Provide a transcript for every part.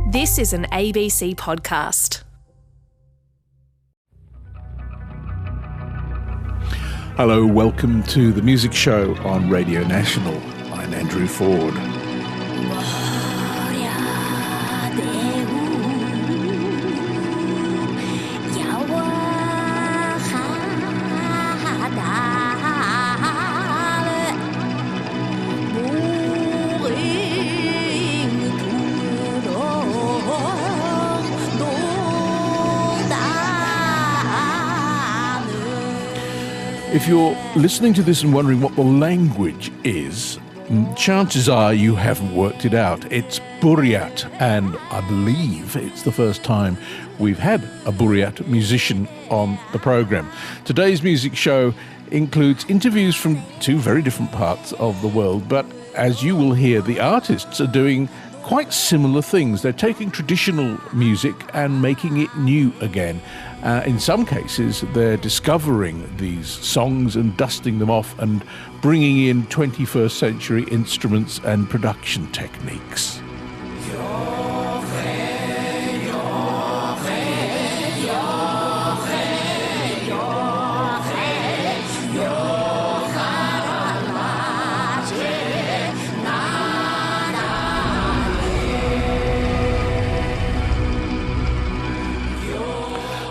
This is an ABC podcast. Hello, welcome to The Music Show on Radio National. I'm Andrew Ford. If you're listening to this and wondering what the language is, chances are you haven't worked it out. It's Buryat, and I believe it's the first time we've had a Buryat musician on the program. Today's music show includes interviews from two very different parts of the world, but as you will hear, the artists are doing quite similar things. They're taking traditional music and making it new again. In some cases, they're discovering these songs and dusting them off and bringing in 21st century instruments and production techniques.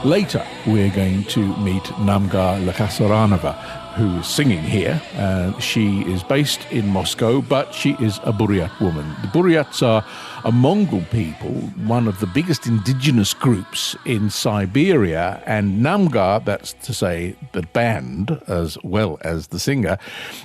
Later, we're going to meet Namgar Lakasaranova, who is singing here. She is based in Moscow, but she is a Buryat woman. The Buryats are a Mongol people, one of the biggest indigenous groups in Siberia, and Namgar, that's to say the band as well as the singer,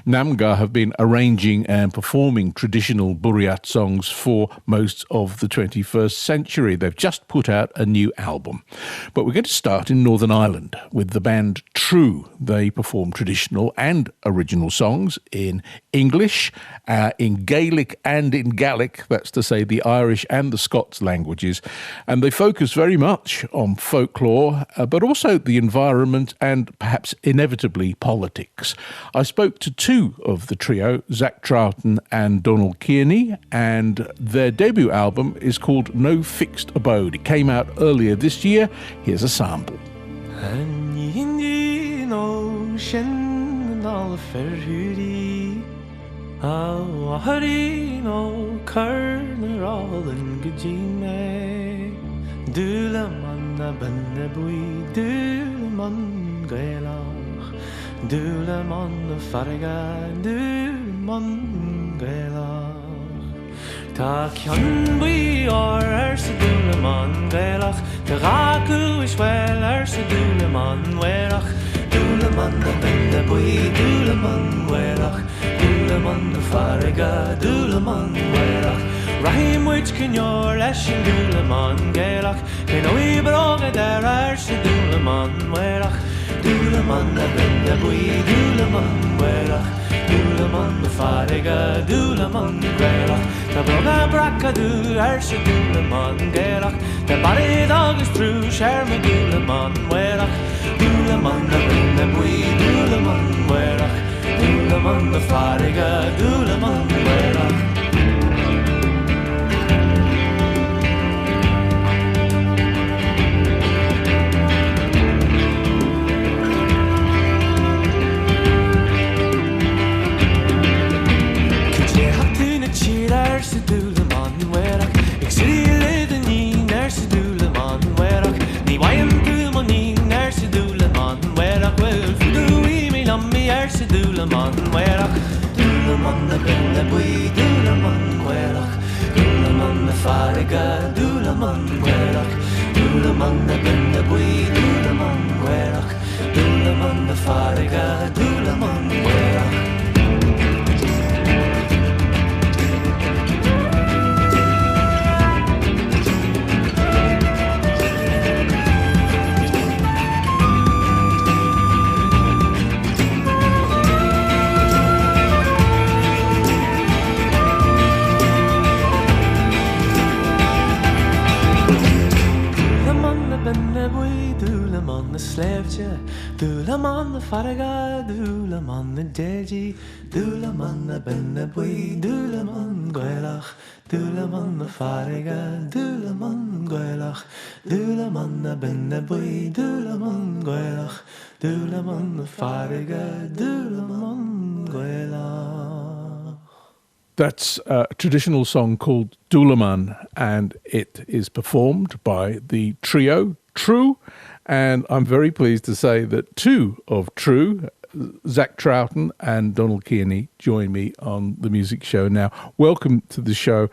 Namgar have been arranging and performing traditional Buryat songs for most of the 21st century. They've just put out a new album. But we're going to start in Northern Ireland with the band True. They perform traditional and original songs in English, in Gaelic and in Gaelic, that's to say the Irish and the Scots languages, and they focus very much on folklore, but also the environment and perhaps inevitably politics. I spoke to two of the trio, Zach Troughton and Donald Kearney, and their debut album is called No Fixed Abode. It came out earlier this year. Here's a sample. Harino Karner all and Gujime Dulaman Banabui Dulaman Gaelach Dulaman Faraga Dulaman Gaelach Takyan we are Dulaman Gaelach Taraku is well Dulaman Werach Dulaman Banabui Dulaman Werach Dulaman Faraga, Dulaman Werach Rahim which can your leshin Dulaman Gaelach Can we broga der arse Dulaman Werach Dulaman Abinda Bui Dulaman Werach Dulaman Faraga, Dulaman Gaelach Ta broga braka du arse Dulaman Gaelach Ta bari dog is through Sherma Dulaman Werach Dulaman Abinda Bui Dulaman Werach Dulaman the Fariga, Dulaman Werach Kutje Hatuna Chidar se Dulaman Werach Ik zie leden nie naar se Dulaman Werach Ni wayam Dulaman nie naar se Dulaman Werach Wel fudu imi lammi se Dulaman Werach Dulaman the Benda Bui Dulaman Werach Dulaman the Fariga Dulaman Werach Dulaman the Benda Bui Dulaman Werach Dulaman the Fariga Dulaman Werach slevtje. Dula man the faraga, dula man the deji, dula man the benabui, dula man goelach, dula man the faraga, dula man goelach, dula man the benabui, dula man goelach, dula man the faraga, dula man goelach. That's a traditional song called Dulaman, and it is performed by the trio True. And I'm very pleased to say that two of True, Zach Troughton and Donald Kearney, join me on the music show now. Welcome to the show.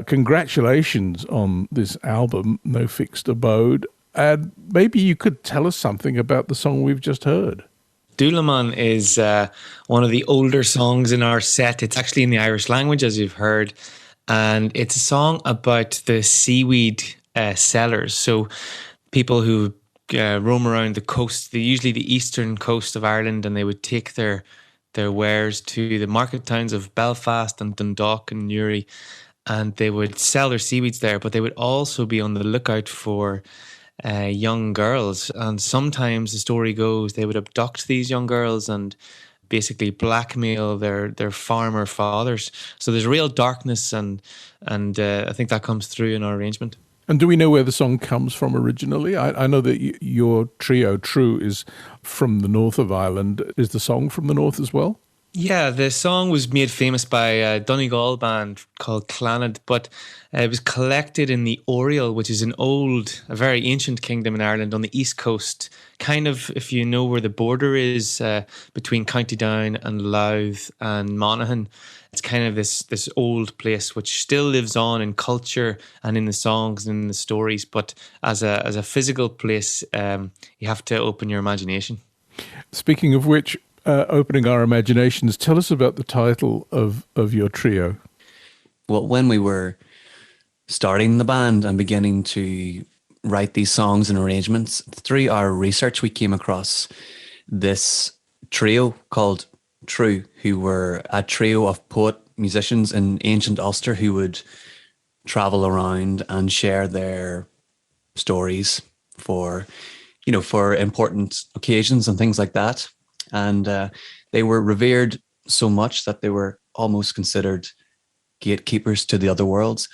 Congratulations on this album, No Fixed Abode. And maybe you could tell us something about the song we've just heard. Dulaman is one of the older songs in our set. It's actually in the Irish language, as you've heard. And it's a song about the seaweed sellers. So people who roam around the coast, usually the eastern coast of Ireland, and they would take their wares to the market towns of Belfast and Dundalk and Newry, and they would sell their seaweeds there, but they would also be on the lookout for young girls. And sometimes the story goes they would abduct these young girls and basically blackmail their farmer fathers. So there's real darkness, and I think that comes through in our arrangement. And do we know where the song comes from originally? I know that your trio, True, is from the north of Ireland. Is the song from the north as well? Yeah, the song was made famous by a Donegal band called Clannad, but it was collected in the Oriel, which is a very ancient kingdom in Ireland on the east coast. Kind of, if you know where the border is between County Down and Louth and Monaghan, it's kind of this old place which still lives on in culture and in the songs and in the stories. But as a physical place, you have to open your imagination. Speaking of which, opening our imaginations, tell us about the title of your trio. Well, when we were starting the band and beginning to write these songs and arrangements, through our research, we came across this trio called True, who were a trio of poet musicians in ancient Ulster who would travel around and share their stories for important occasions and things like that. And they were revered so much that they were almost considered gatekeepers to the other worlds,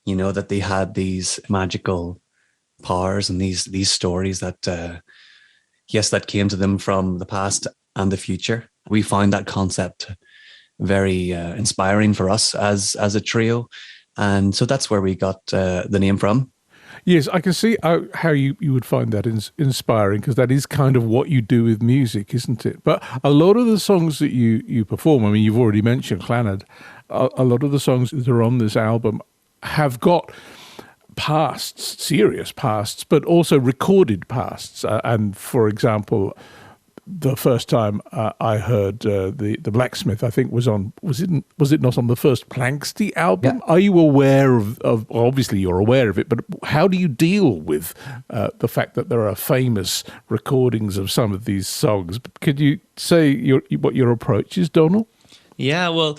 that they had these magical powers and these stories that came to them from the past and the future. We found that concept very inspiring for us as a trio. And so that's where we got the name from. Yes, I can see how you would find that inspiring, because that is kind of what you do with music, isn't it? But a lot of the songs that you perform, I mean, you've already mentioned Clannad, a lot of the songs that are on this album have got pasts, serious pasts, but also recorded pasts. And for example, the first time I heard the Blacksmith, I think was it not on the first Planxty album? Yeah. Are you aware of obviously you're aware of it, but how do you deal with the fact that there are famous recordings of some of these songs? Could you say what your approach is, Donald? Yeah, well,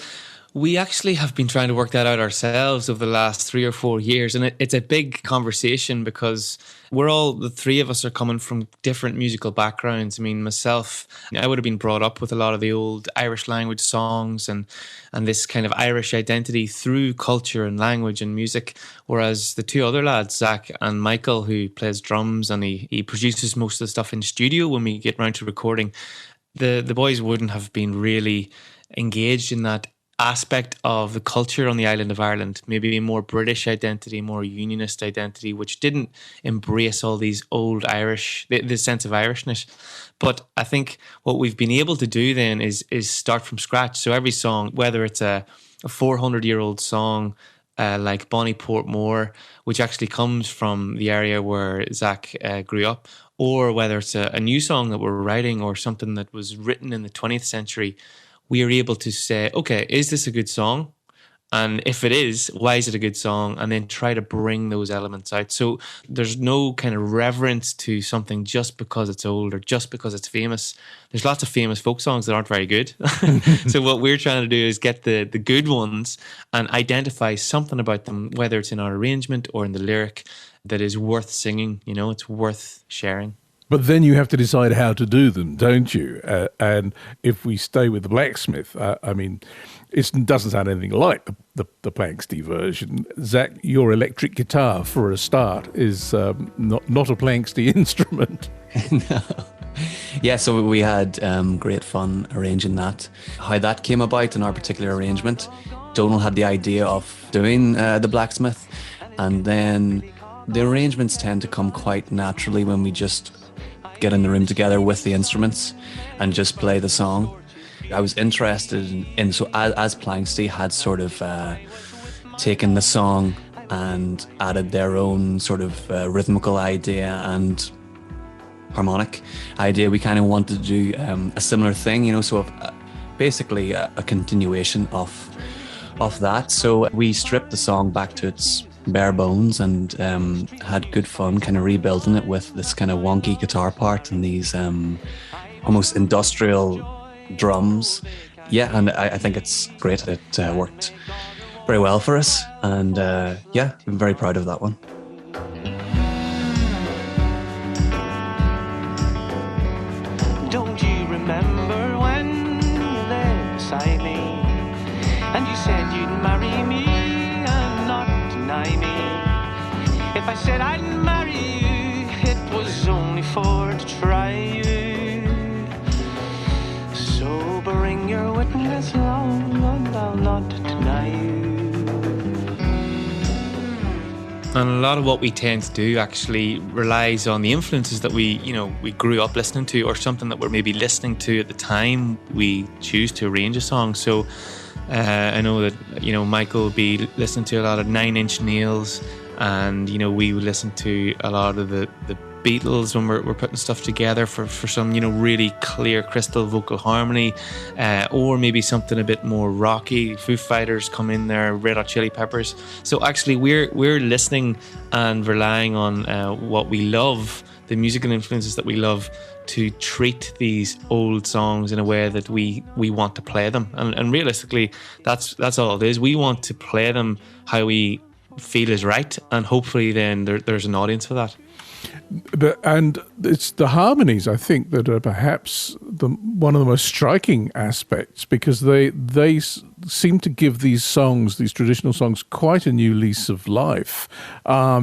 we actually have been trying to work that out ourselves over the last 3 or 4 years. And it's a big conversation because the three of us are coming from different musical backgrounds. I mean, myself, I would have been brought up with a lot of the old Irish language songs and this kind of Irish identity through culture and language and music. Whereas the two other lads, Zach and Michael, who plays drums and he produces most of the stuff in studio when we get round to recording, the boys wouldn't have been really engaged in that aspect of the culture on the island of Ireland, maybe a more British identity, more unionist identity, which didn't embrace all these old Irish, the sense of Irishness. But I think what we've been able to do then is start from scratch. So every song, whether it's a 400-year-old song like Bonnie Portmore, which actually comes from the area where Zach grew up, or whether it's a new song that we're writing or something that was written in the 20th century, we are able to say, okay, is this a good song? And if it is, why is it a good song? And then try to bring those elements out. So there's no kind of reverence to something just because it's old or just because it's famous. There's lots of famous folk songs that aren't very good. So what we're trying to do is get the good ones and identify something about them, whether it's in our arrangement or in the lyric, that is worth singing. It's worth sharing. But then you have to decide how to do them, don't you? And if we stay with the Blacksmith, I mean, it doesn't sound anything like the Planxty version. Zach, your electric guitar, for a start, is not a Planxty instrument. No. Yeah, so we had great fun arranging that. How that came about in our particular arrangement, Donal had the idea of doing the Blacksmith, and then the arrangements tend to come quite naturally when we just get in the room together with the instruments and just play the song. I was interested in so as Planxty had sort of taken the song and added their own sort of rhythmical idea and harmonic idea, we kind of wanted to do a similar thing, you know, so basically a continuation of that. So we stripped the song back to its bare bones and had good fun kind of rebuilding it with this kind of wonky guitar part and these almost industrial drums. Yeah, and I think it's great. It worked very well for us, and yeah, I'm very proud of that one. Don't you remember when you were there beside me and you said you'd marry me and not deny me? If I said I'd marry you, it was only for to try you. So bring your witness along and I'll not deny you. And a lot of what we tend to do actually relies on the influences that we grew up listening to, or something that we're maybe listening to at the time we choose to arrange a song. So I know that, Michael will be listening to a lot of Nine Inch Nails, and, we would listen to a lot of the Beatles when we're putting stuff together for some, really clear crystal vocal harmony, or maybe something a bit more rocky. Foo Fighters come in there, Red Hot Chili Peppers. So actually we're listening and relying on what we love, the musical influences that we love, to treat these old songs in a way that we want to play them. And realistically, that's all it is. We want to play them how we feel is right, and hopefully then there's an audience for that. And it's the harmonies, I think, that are perhaps one of the most striking aspects, because they seem to give these songs, these traditional songs, quite a new lease of life.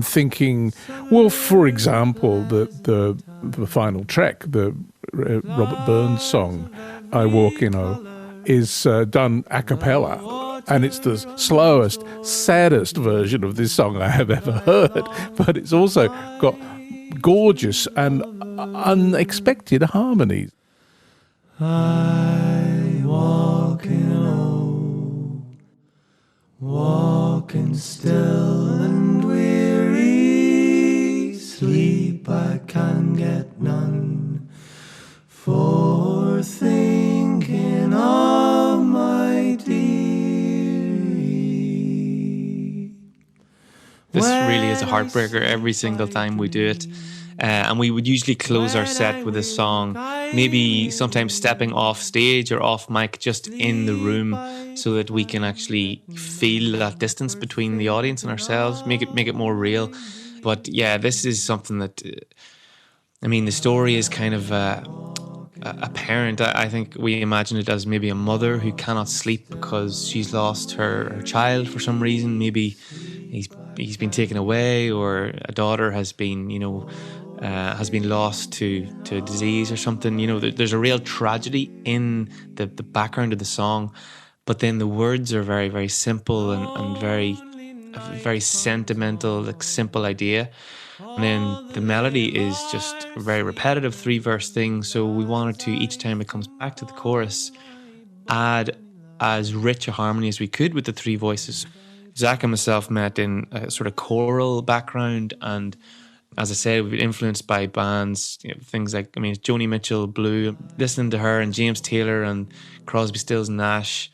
Thinking, well, for example, the final track, the Robert Burns song, I Walk in O, is done a cappella. And it's the slowest, saddest version of this song I have ever heard. But it's also got gorgeous and unexpected harmonies. I walk in O, walking still and weary, sleep I can get none, for thinking of my dearie. This really is a heartbreaker every single time we do it. And we would usually close our set with a song, maybe sometimes stepping off stage or off mic, just in the room, so that we can actually feel that distance between the audience and ourselves, make it more real. But yeah, this is something that, the story is kind of a parent. I think we imagine it as maybe a mother who cannot sleep because she's lost her child for some reason. Maybe he's been taken away, or a daughter has been lost to a disease or something. There's a real tragedy in the background of the song, but then the words are very, very simple and very sentimental, like simple idea. And then the melody is just a very repetitive 3-verse thing. So we wanted to, each time it comes back to the chorus, add as rich a harmony as we could with the 3 voices. Zach and myself met in a sort of choral background, and as I said, we've been influenced by bands, things like, Joni Mitchell, Blue, listening to her, and James Taylor and Crosby, Stills and Nash.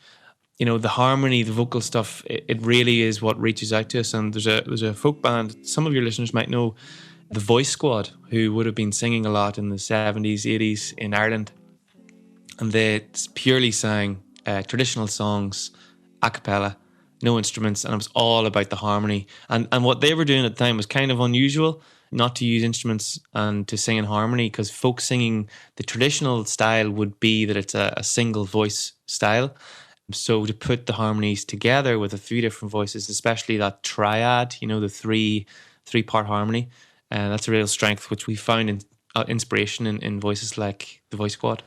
The harmony, the vocal stuff, it really is what reaches out to us. And there's a folk band, some of your listeners might know, the Voice Squad, who would have been singing a lot in the 70s, 80s in Ireland. And they purely sang traditional songs, a cappella, no instruments, and it was all about the harmony. And what they were doing at the time was kind of unusual. not to use instruments and to sing in harmony, because folk singing, the traditional style would be that it's a single voice style. So to put the harmonies together with a few different voices, especially that triad, the three-part harmony, that's a real strength, which we found in inspiration in voices like the Voice Squad.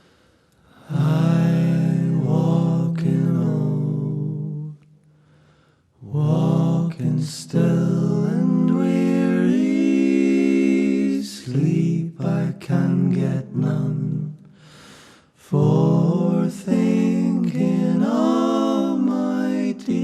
Walking still and weary, sleep I can get none, for thinking of my dear.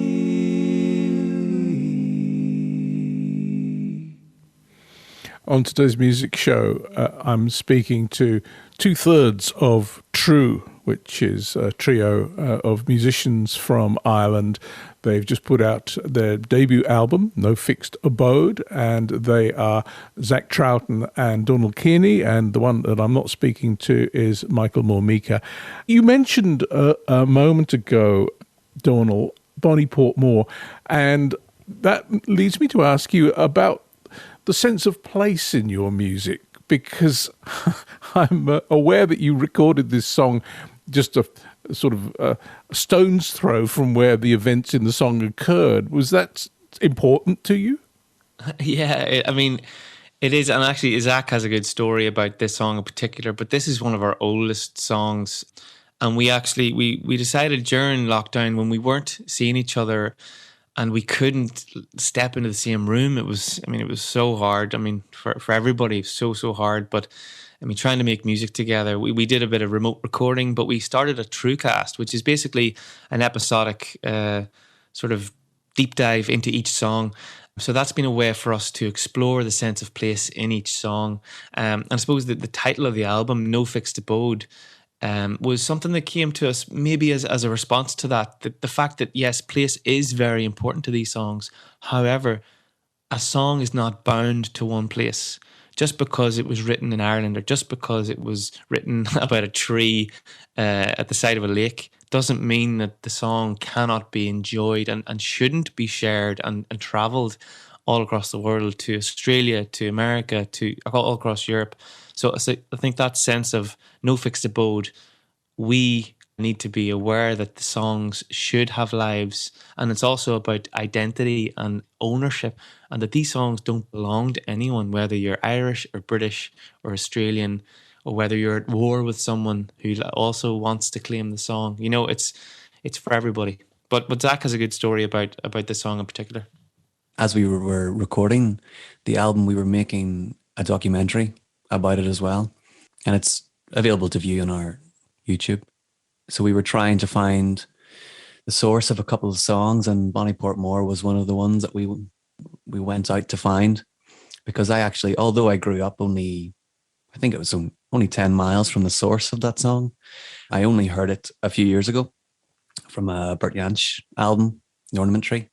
On today's music show, I'm speaking to 2/3 of True, which is a trio of musicians from Ireland. They've just put out their debut album, No Fixed Abode, and they are Zach Troughton and Donald Kearney, and the one that I'm not speaking to is Michael Moore-Meeker. You mentioned a moment ago, Donald, Bonnie Portmore, and that leads me to ask you about the sense of place in your music, because I'm aware that you recorded this song just a sort of a stone's throw from where the events in the song occurred. Was that important to you? Yeah, it is. And actually, Zach has a good story about this song in particular, but this is one of our oldest songs. And we actually, we decided during lockdown, when we weren't seeing each other and we couldn't step into the same room, it was so hard. For everybody, so hard. But trying to make music together, we did a bit of remote recording, but we started a TrueCast, which is basically an episodic sort of deep dive into each song. So that's been a way for us to explore the sense of place in each song. And I suppose that the title of the album, No Fixed Abode, was something that came to us maybe as a response to that. The fact that, yes, place is very important to these songs. However, a song is not bound to one place. Just because it was written in Ireland, or just because it was written about a tree at the side of a lake, doesn't mean that the song cannot be enjoyed and shouldn't be shared and travelled all across the world, to Australia, to America, to all across Europe. So I think that sense of no fixed abode, we need to be aware that the songs should have lives, and it's also about identity and ownership, and that these songs don't belong to anyone, whether you're Irish or British or Australian, or whether you're at war with someone who also wants to claim the song. It's for everybody. But Zach has a good story about this song in particular. As we were recording the album, we were making a documentary about it as well, and it's available to view on our YouTube. So we were trying to find the source of a couple of songs, and Bonnie Portmore was one of the ones that we went out to find, because I actually, although I grew up only 10 miles from the source of that song, I only heard it a few years ago from a Bert Jansch album, The Ornament Tree.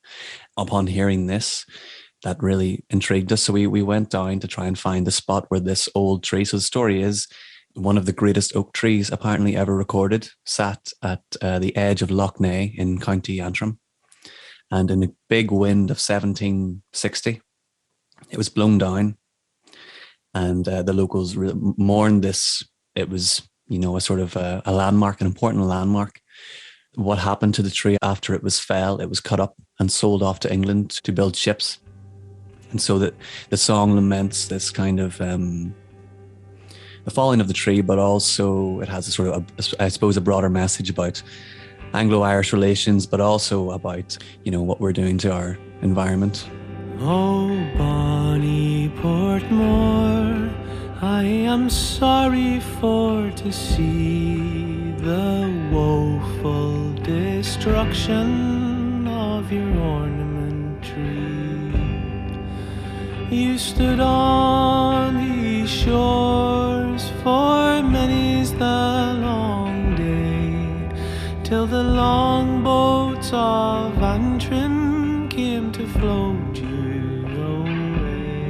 Upon hearing this, that really intrigued us. So we went down to try and find the spot where this old tree. So the story is, one of the greatest oak trees apparently ever recorded sat at the edge of Lough Neagh in County Antrim. And in a big wind of 1760, it was blown down. And the locals mourned this. It was, a sort of a landmark, an important landmark. What happened to the tree after it was fell? It was cut up and sold off to England to build ships. And so that the song laments this kind of the falling of the tree, but also it has a sort of, a broader message about Anglo-Irish relations, but also about, what we're doing to our environment. Oh, Bonnie Portmore, I am sorry for to see the woeful destruction of your ornament tree. You stood on these shores for many's the long day, till the longboats of Antrim came to float you away.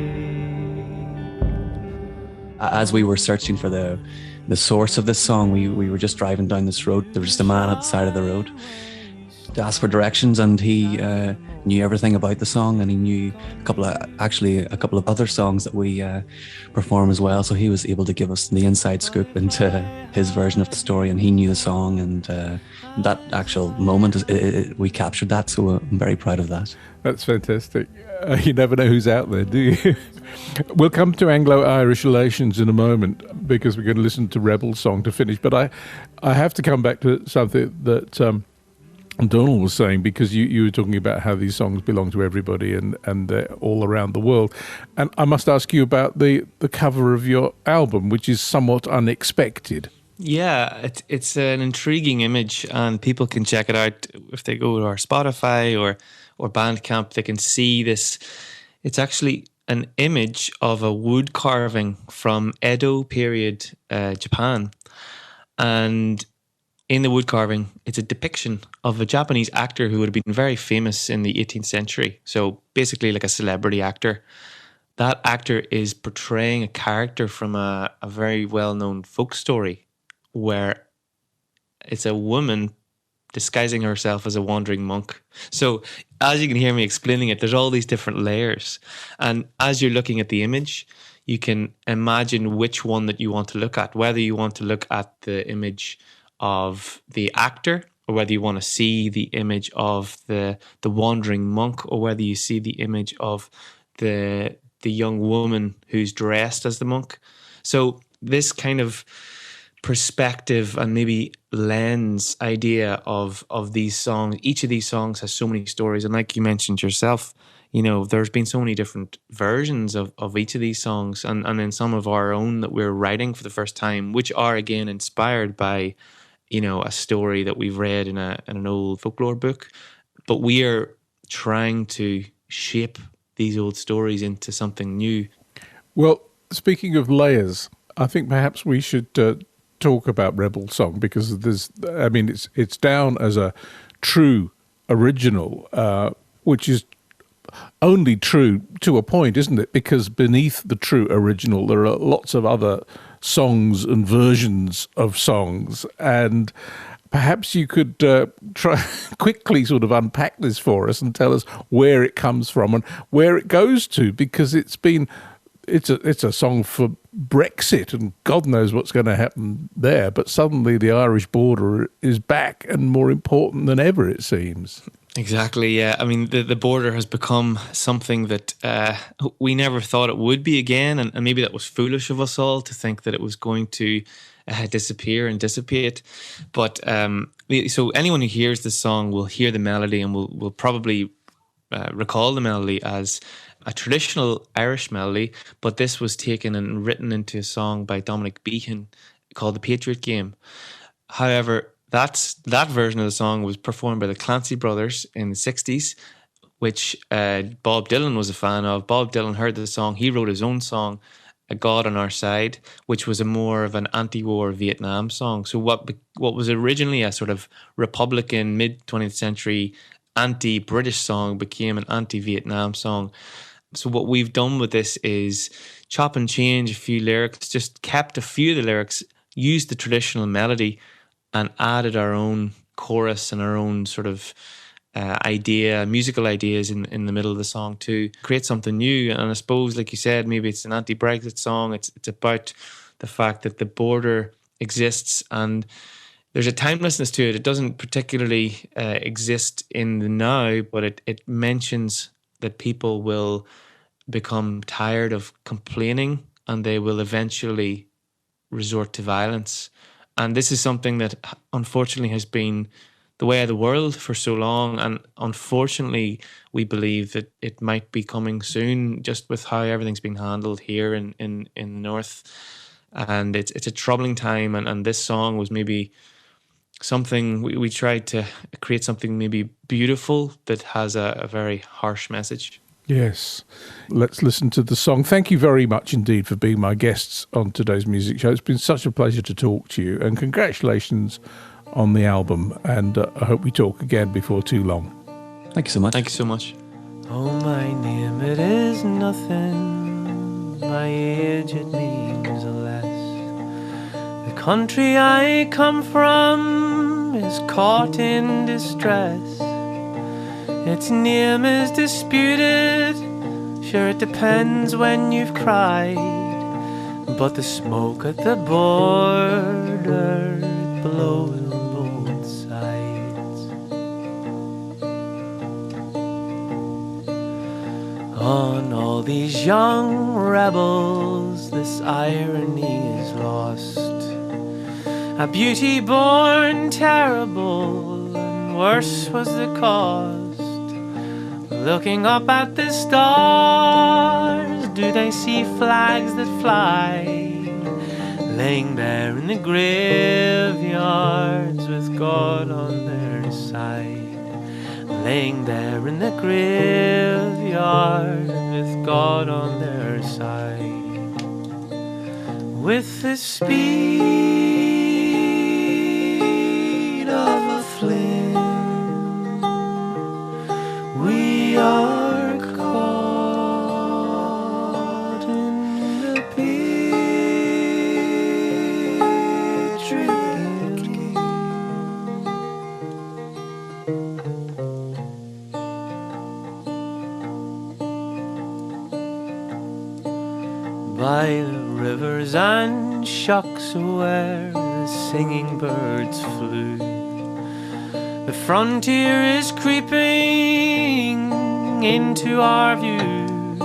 As we were searching for the source of this song, we were just driving down this road. There was just a man at the side of the road to ask for directions, and he knew everything about the song, and he knew a couple of other songs that we perform as well. So he was able to give us the inside scoop into his version of the story, and he knew the song, and that actual moment we captured that. So I'm very proud of that. That's fantastic. You never know who's out there, do you? We'll come to Anglo-Irish relations in a moment, because we're going to listen to Rebel's song to finish. But I have to come back to something that Donald was saying, because you were talking about how these songs belong to everybody and they're all around the world. And I must ask you about the cover of your album, which is somewhat unexpected. Yeah, it's an intriguing image, and people can check it out if they go to our Spotify or Bandcamp. They can see this. It's actually an image of a wood carving from Edo period Japan, and in the wood carving, it's a depiction of a Japanese actor who would have been very famous in the 18th century. So basically like a celebrity actor. That actor is portraying a character from a very well-known folk story, where it's a woman disguising herself as a wandering monk. So as you can hear me explaining it, there's all these different layers. And as you're looking at the image, you can imagine which one that you want to look at, whether you want to look at the image of the actor, or whether you want to see the image of the wandering monk, or whether you see the image of the young woman who's dressed as the monk. So this kind of perspective and maybe lens idea of these songs, each of these songs has so many stories, and like you mentioned yourself, there's been so many different versions of each of these songs, and then some of our own that we're writing for the first time, which are again inspired by a story that we've read in an old folklore book. But we are trying to shape these old stories into something new. Well, speaking of layers, I think perhaps we should talk about Rebel's song, because it's down as a true original, which is only true to a point, isn't it? Because beneath the true original, there are lots of other songs and versions of songs. And perhaps you could try quickly sort of unpack this for us and tell us where it comes from and where it goes to, because it's a song for Brexit, and God knows what's going to happen there. But suddenly the Irish border is back and more important than ever, it seems. Exactly, yeah. I mean, the border has become something that we never thought it would be again, and maybe that was foolish of us all to think that it was going to disappear and dissipate. But so anyone who hears this song will hear the melody and will probably recall the melody as a traditional Irish melody, but this was taken and written into a song by Dominic Behan called The Patriot Game. However, that version of the song was performed by the Clancy Brothers in the 60s, which Bob Dylan was a fan of. Bob Dylan heard the song. He wrote his own song, A God on Our Side, which was more of an anti-war Vietnam song. So what was originally a sort of Republican mid-20th century anti-British song became an anti-Vietnam song. So what we've done with this is chop and change a few lyrics, just kept a few of the lyrics, used the traditional melody, and added our own chorus and our own sort of musical ideas in the middle of the song to create something new. And I suppose, like you said, maybe it's an anti-Brexit song. It's about the fact that the border exists and there's a timelessness to it. It doesn't particularly exist in the now, but it mentions that people will become tired of complaining and they will eventually resort to violence. And this is something that unfortunately has been the way of the world for so long. And unfortunately, we believe that it might be coming soon, just with how everything's being handled here in the north. And it's a troubling time. And this song was maybe something we tried to create something maybe beautiful that has a very harsh message. Yes. Let's listen to the song. Thank you very much indeed for being my guests on today's music show. It's been such a pleasure to talk to you, and congratulations on the album. And I hope we talk again before too long. Thank you so much. Thank you so much. Oh, my name, it is nothing. My age, it means less. The country I come from is is caught in distress. Its name is disputed. Sure, it depends when you've cried. But the smoke at the border blows on both sides. On all these young rebels, this irony is lost. A beauty born terrible, and worse was the cost. Looking up at the stars, do they see flags that fly? Laying there in the graveyards with God on their side. Laying there in the graveyard with God on their side. With the speed of a flame, we are caught in the Patriot game. By the rivers and shocks where the singing birds flew, the frontier is creeping into our view,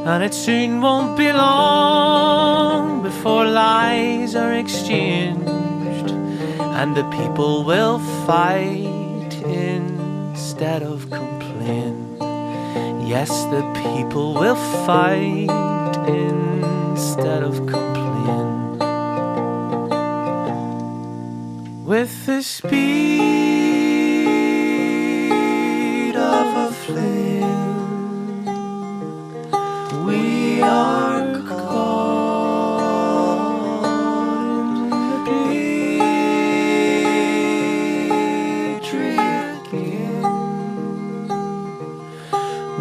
and it soon won't be long before lies are exchanged, and the people will fight instead of complain. Yes, the people will fight instead of complain. With the speed of a flame, we are caught in the Patriot game.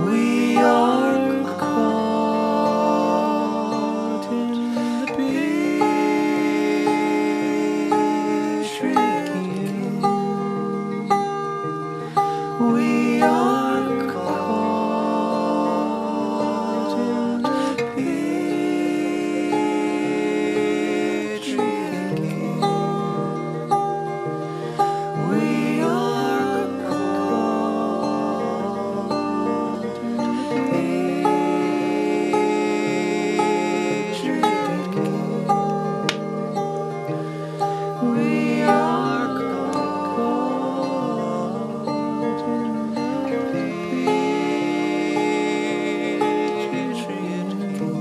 We are caught in the Patriot game. We are caught in the Patriot game. We are caught in the Patriot game. We are caught in the Patriot game.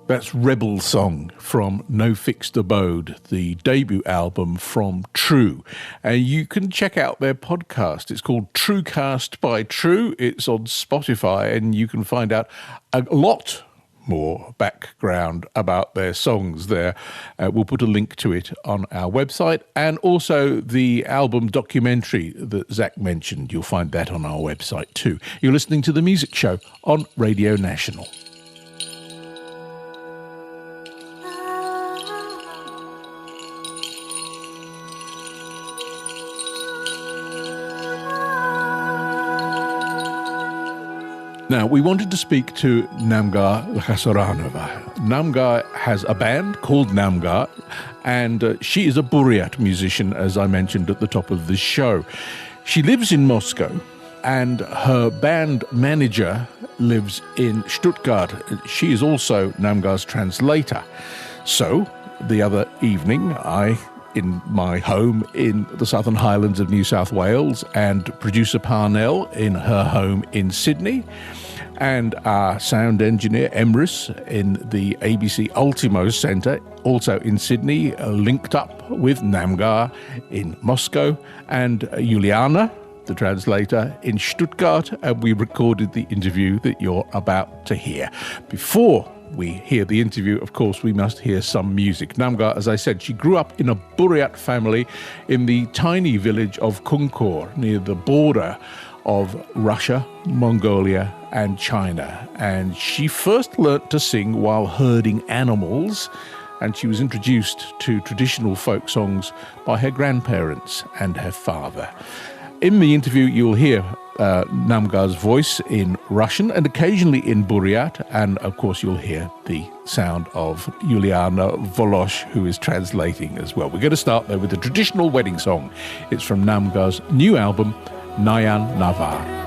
That's Rebel Song from No Fixed Abode, the debut album from True. And you can check out their podcast. It's called TrueCast by True. It's on Spotify, and you can find out a lot more background about their songs there. We'll put a link to it on our website, and also the album documentary that Zach mentioned. You'll find that on our website too. You're listening to The Music Show on Radio National. Now, we wanted to speak to Namgar Lkhasaranova. Namgar has a band called Namgar, and she is a Buryat musician, as I mentioned at the top of this show. She lives in Moscow, and her band manager lives in Stuttgart. She is also Namgar's translator. So, the other evening, in my home in the Southern Highlands of New South Wales, and producer Parnell in her home in Sydney, and our sound engineer Emrys in the ABC Ultimo Centre, also in Sydney, linked up with Namgar in Moscow, and Juliana, the translator, in Stuttgart, and we recorded the interview that you're about to hear. Before we hear the interview, of course, we must hear some music. Namgar, as I said, she grew up in a Buryat family in the tiny village of Kunkor, near the border of Russia, Mongolia, and China. And she first learnt to sing while herding animals, and she was introduced to traditional folk songs by her grandparents and her father. In the interview, you'll hear Namgar's voice in Russian and occasionally in Buryat, and of course you'll hear the sound of Yuliana Volosh, who is translating as well. We're going to start though with the traditional wedding song. It's from Namgar's new album, Nayan Navar.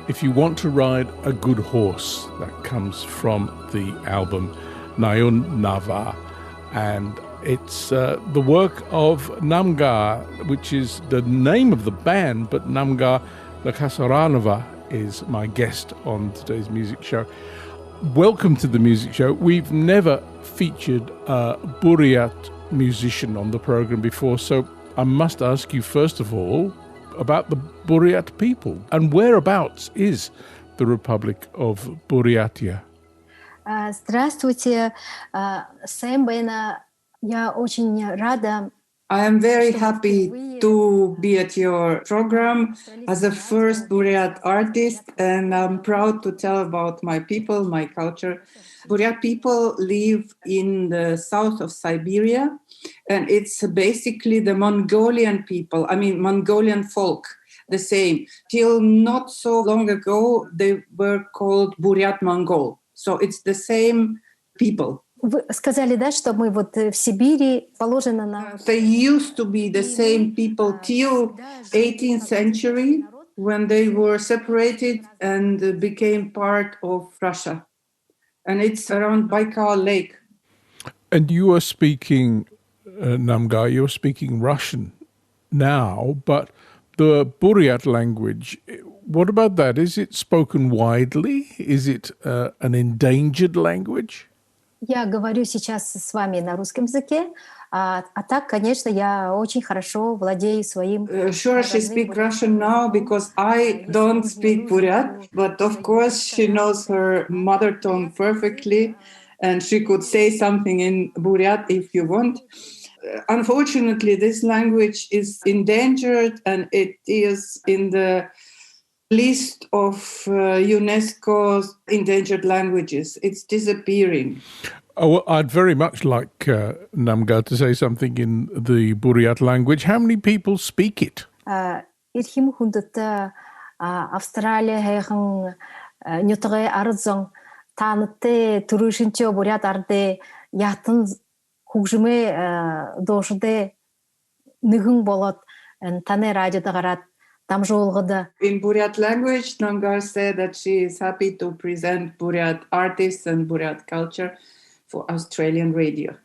If you want to ride a good horse, that comes from the album Nayan Navar, and it's the work of Namgar, which is the name of the band, but Namgar Lakhasaranova is my guest on today's music show. Welcome to the music show. We've never featured a Buryat musician on the program before, so I must ask you first of all about the Buryat people, and whereabouts is the Republic of Buryatia? Здравствуйте, Сэм, Бена. Я очень рада. I am very happy to be at your program as a first Buryat artist, and I'm proud to tell about my people, my culture. Buryat people live in the south of Siberia, and it's basically the Mongolian people, Mongolian folk, the same. Till not so long ago, they were called Buryat Mongol. So it's the same people. Вы сказали, да, что мы вот в Сибири положено на... They used to be the same people till 18th century when they were separated and became part of Russia. And it's around Baikal Lake. And you are speaking, Namgar, you're speaking Russian now, but the Buryat language, what about that? Is it spoken widely? Is it an endangered language? Я говорю сейчас с вами на русском языке, А так, конечно, я очень хорошо владею своим Sure, she speaks Russian now because I don't speak Buryat, but of course she knows her mother tongue perfectly and she could say something in Buryat if you want. Unfortunately, this language is endangered and it is in the list of UNESCO's endangered languages. It's disappearing. Oh, well, I'd very much like Namgar to say something in the Buryat language. How many people speak it? Ирхим хүндэт Австралиягийн нютгы арзон таанытты түрүүшинчө бурят арде ятын хүгжимэ доошдэ нэгэн болот таны радиода гараад дамжуулгада. In Buryat language, Namgar said that she is happy to present Buryat artists and Buryat culture for Australian radio.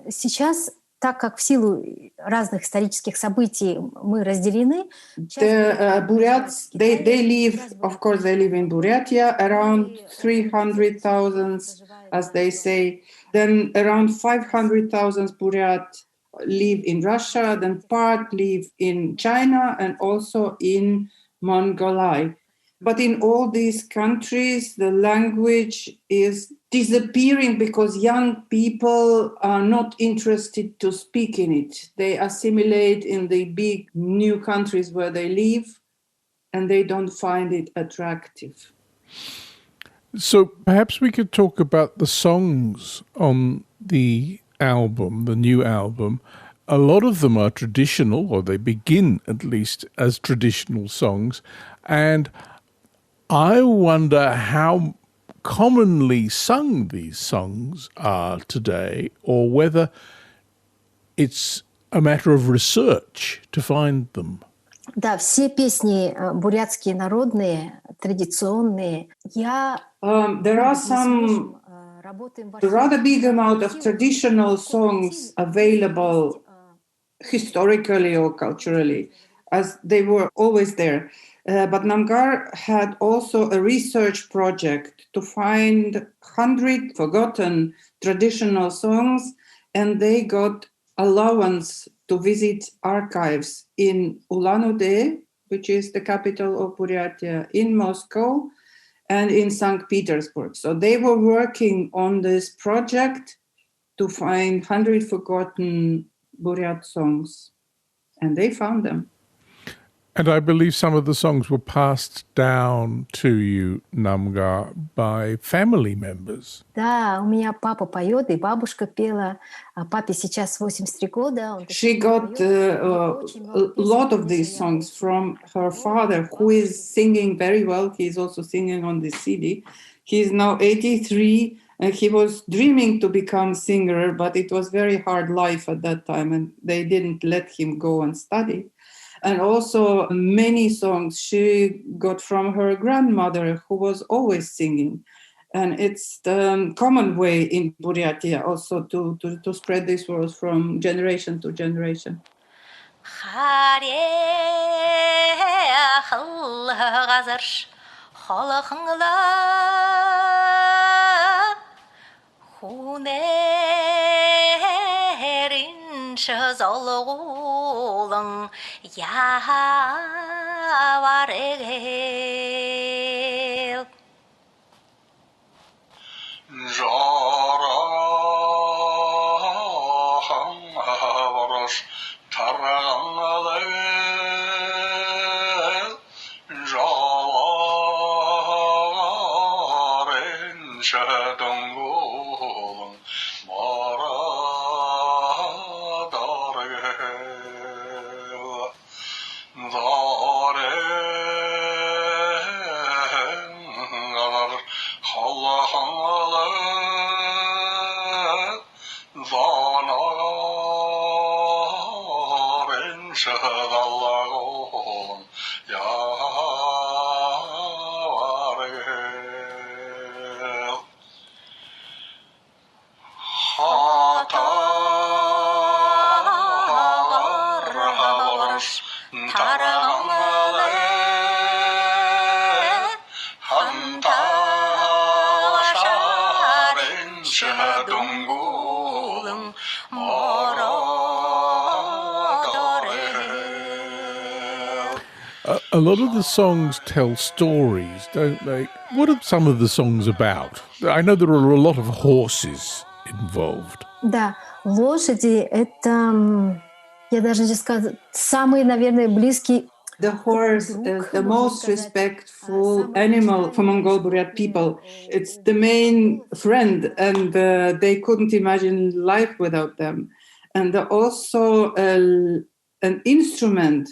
Сейчас, так как в силу разных исторических событий мы разделены, the Buryats, they live, of course, they live in Buryatia, around 300,000, as they say. Then around 500,000 Buryat live in Russia, then part live in China and also in Mongolia. But in all these countries, the language is disappearing because young people are not interested to speak in it. They assimilate in the big new countries where they live and they don't find it attractive. So perhaps we could talk about the songs on the album, the new album. A lot of them are traditional, or they begin at least as traditional songs. And I wonder how commonly sung these songs are today, or whether it's a matter of research to find them. Да, все песни бурятские народные, традиционные. There are some rather big amount of traditional songs available historically or culturally, as they were always there. But Namgar had also a research project to find 100 forgotten traditional songs, and they got allowance to visit archives in Ulan-Ude, which is the capital of Buryatia, in Moscow, and in St. Petersburg. So they were working on this project to find 100 forgotten Buryat songs, and they found them. And I believe some of the songs were passed down to you, Namgar, by family members. Да, у меня папа поет, и бабушка пела. Папе сейчас 83 года. She got a lot of these songs from her father, who is singing very well. He's also singing on the CD. He's now 83, and he was dreaming to become a singer, but it was very hard life at that time, and they didn't let him go and study. And also many songs she got from her grandmother, who was always singing. And it's the common way in Buryatia also to spread these words from generation to generation. Золголың яварегел Жарахың авараш тарағанғалай жаларын шатыңғолың A lot of the songs tell stories, don't they? What are some of the songs about? I know there are a lot of horses involved. Да, лошади — это, я даже не сказала, самый, наверное, близкий. The horse is the most respectful animal for Mongol Buryat people. It's the main friend, and they couldn't imagine life without them. And also an instrument,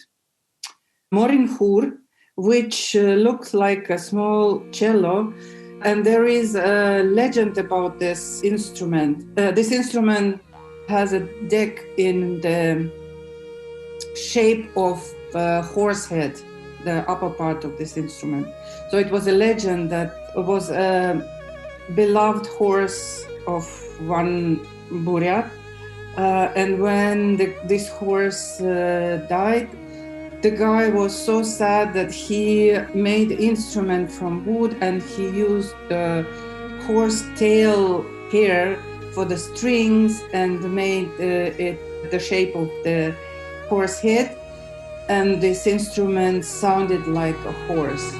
morinhur, which looks like a small cello. And there is a legend about this instrument. This instrument has a deck in the shape of a horse head, the upper part of this instrument. So it was a legend that it was a beloved horse of one Buryat. And when this horse died, the guy was so sad that he made instrument from wood, and he used the horse tail hair for the strings and made it the shape of the horse head, and this instrument sounded like a horse.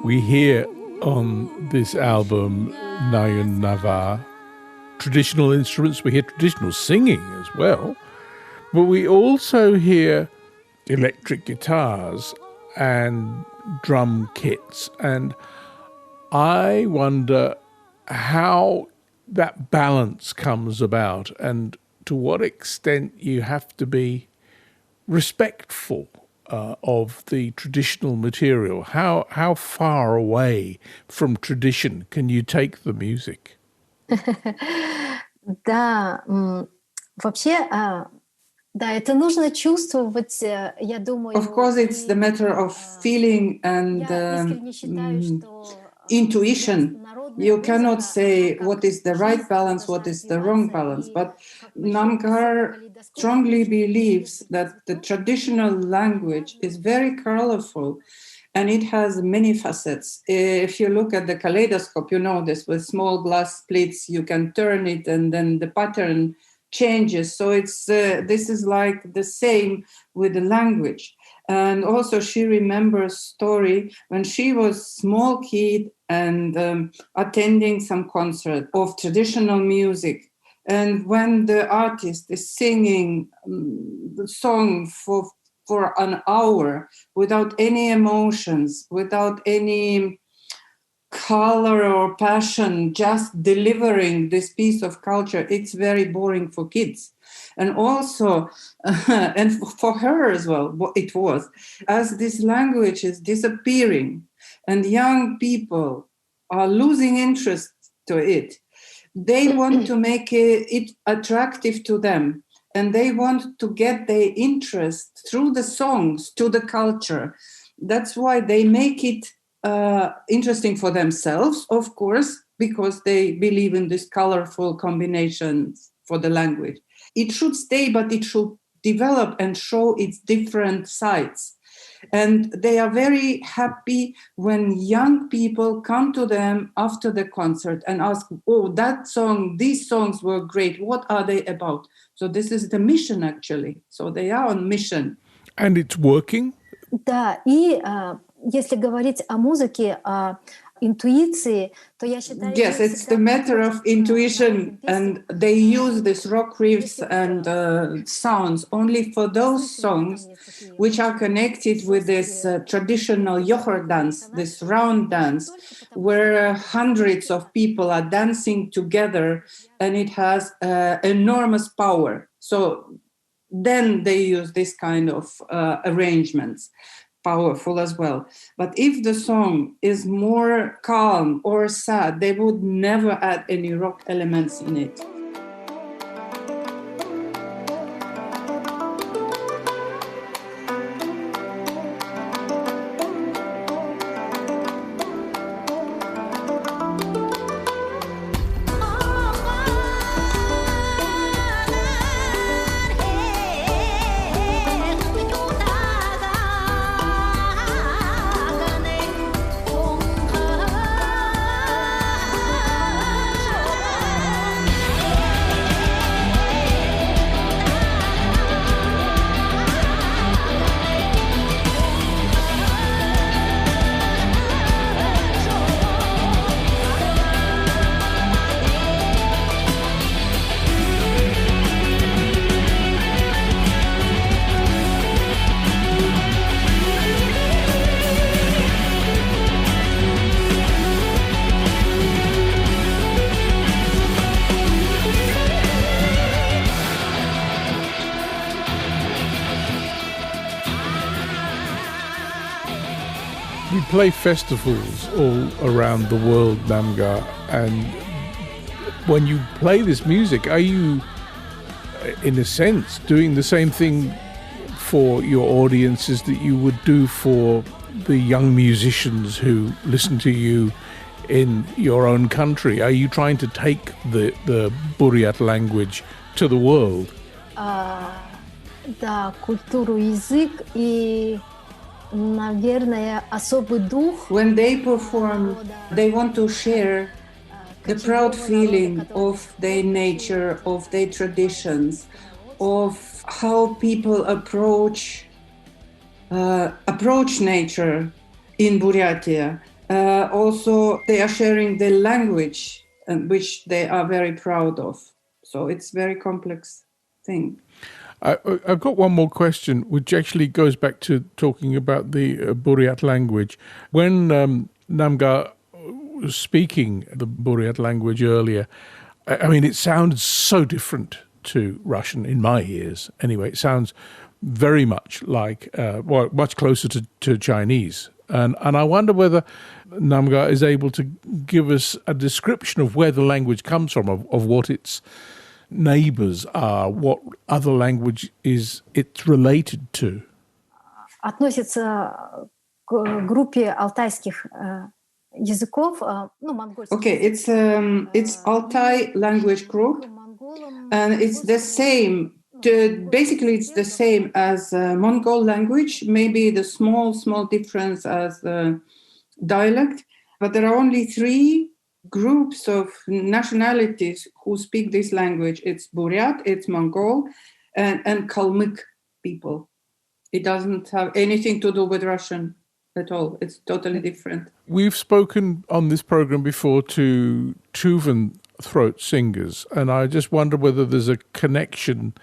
We hear on this album, Nayun Nava, traditional instruments, we hear traditional singing as well, but we also hear electric guitars and drum kits. And I wonder how that balance comes about and to what extent you have to be respectful of the traditional material. How far away from tradition can you take the music? Да, вообще, да, это нужно чувствовать, я думаю. Of course, it's the matter of feeling and intuition. You cannot say what is the right balance, what is the wrong balance. But Namgar strongly believes that the traditional language is very colorful and it has many facets. If you look at the kaleidoscope, you know this, with small glass splits, you can turn it and then the pattern changes. So it's this is like the same with the language. And also she remembers story when she was small kid and attending some concert of traditional music. And when the artist is singing the song for an hour without any emotions, without any color or passion, just delivering this piece of culture, it's very boring for kids. And also, and for her as well, it was, as this language is disappearing and young people are losing interest to it, they want to make it attractive to them. And they want to get their interest through the songs to the culture. That's why they make it interesting for themselves, of course, because they believe in these colorful combinations for the language. It should stay, but it should develop and show its different sides. And they are very happy when young people come to them after the concert and ask, oh, that song, these songs were great. What are they about? So this is the mission, actually. So they are on mission. And it's working? Да, и если говорить о музыке, о интуиции, то я считаю... Yes, it's the matter of intuition, and they use this rock riffs and sounds only for those songs which are connected with this traditional yohor dance, this round dance, where hundreds of people are dancing together, and it has enormous power. So then they use this kind of arrangements. Powerful as well. But if the song is more calm or sad, they would never add any rock elements in it. play festivals all around the world, Namga, and when you play this music, are you, in a sense, doing the same thing for your audiences that you would do for the young musicians who listen to you in your own country? Are you trying to take the Buryat language to the world? Да, культуру, язык и, наверное, особый дух. When they perform, they want to share the proud feeling of their nature, of their traditions, of how people approach nature in Buryatia. Also, they are sharing the language, which they are very proud of. So it's a very complex thing. I've got one more question, which actually goes back to talking about the Buryat language. When Namga was speaking the Buryat language earlier, I mean, it sounded so different to Russian in my ears. Anyway, it sounds very much like, much closer to Chinese. And I wonder whether Namga is able to give us a description of where the language comes from, of what its neighbors are, what other language is it's related to. Относится к группе алтайских языков, монгольских. Okay, it's Altai language group, and it's the same. Basically, it's the same as Mongol language. Maybe the small difference as dialect, but there are only 3 groups of nationalities who speak this language. It's Buryat, it's Mongol, and Kalmyk people. It doesn't have anything to do with Russian at all. It's totally different. We've spoken on this program before to Tuvan throat singers, and I just wonder whether there's a connection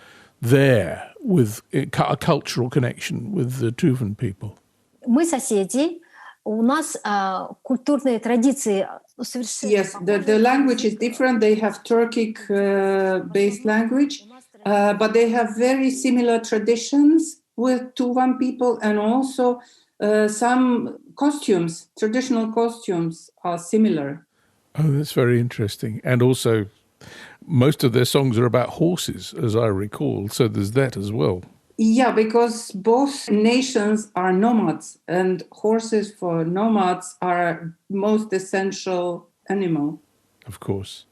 there, with a cultural connection with the Tuvan people. Мы соседи. У нас культурные традиции совершенно. Yes, the language is different. They have Turkic based language, but they have very similar traditions with Tuvan people, and also some costumes, traditional costumes are similar. Oh, that's very interesting. And also, most of their songs are about horses, as I recall, so there's that as well. Yeah, because both nations are nomads, and horses for nomads are most essential animal. Of course.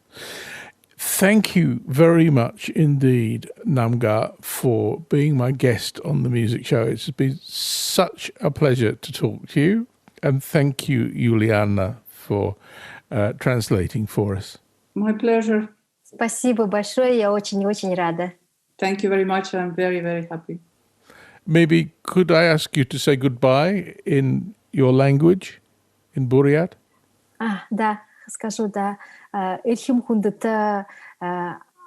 Thank you very much indeed, Namga, for being my guest on the music show. It's been such a pleasure to talk to you. And thank you, Juliana, for translating for us. My pleasure. Спасибо большое, я очень-очень рада. Thank you very much. I'm very, very happy. Maybe could I ask you to say goodbye in your language, in Buryat? Да, скажу, да. Эльхим хундата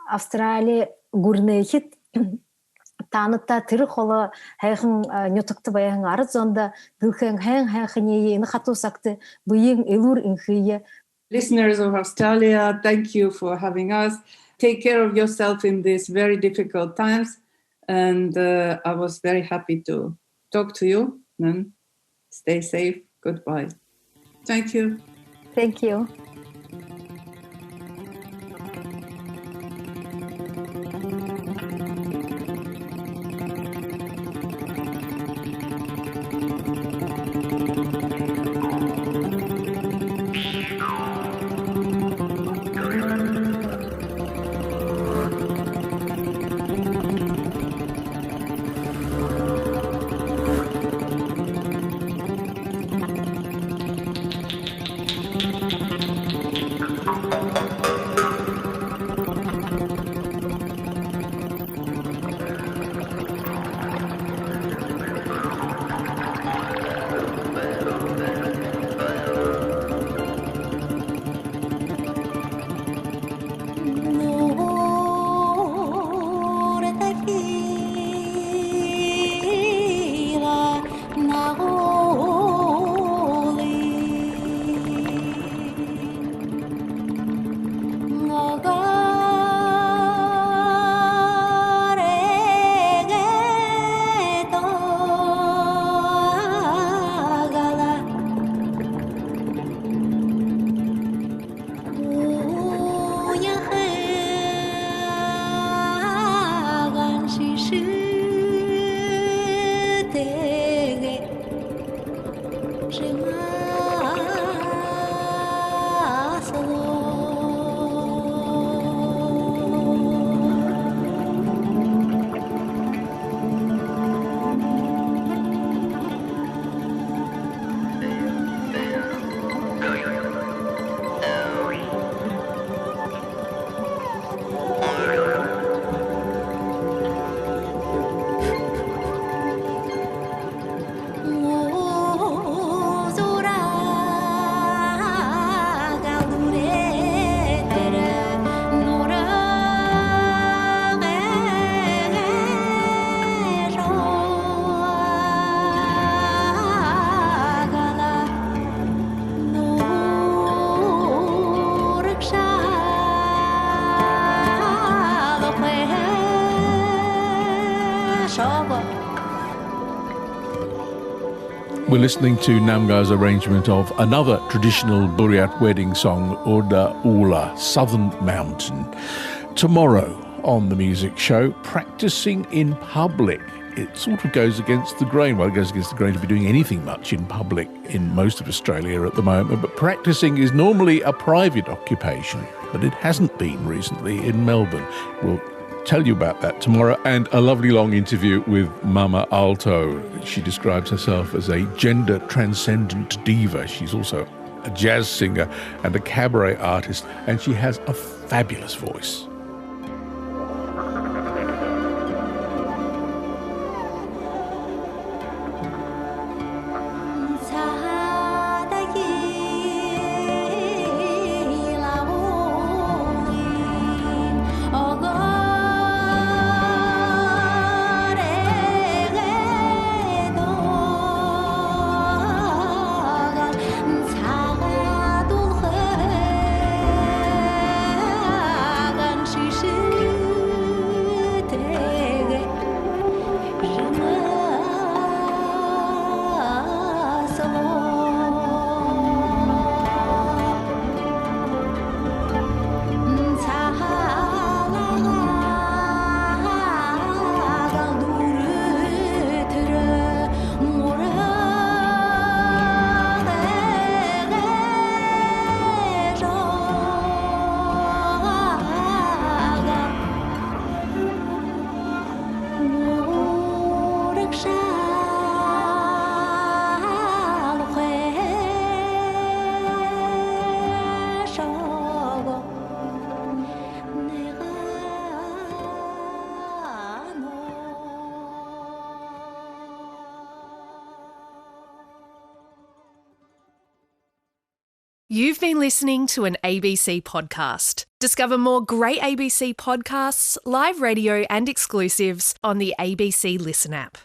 Австралия гурнехит таныта тиры холы хайхын нютыкты баяхын арыз онда гылхэн хайхыне ені хату сакты бұйын элур инхие. Listeners of Australia, thank you for having us. Take care of yourself in these very difficult times. And I was very happy to talk to you. And stay safe. Goodbye. Thank you. Thank you. We're listening to Namgar's arrangement of another traditional Buryat wedding song, Orda Ula, Southern Mountain. Tomorrow on the music show, practicing in public. It sort of goes against the grain. Well, it goes against the grain to be doing anything much in public in most of Australia at the moment, but practicing is normally a private occupation, but it hasn't been recently in Melbourne. We'll tell you about that tomorrow, and a lovely long interview with Mama Alto. She describes herself as a gender transcendent diva. She's also a jazz singer and a cabaret artist, and she has a fabulous voice. You've been listening to an ABC podcast. Discover more great ABC podcasts, live radio and exclusives on the ABC Listen app.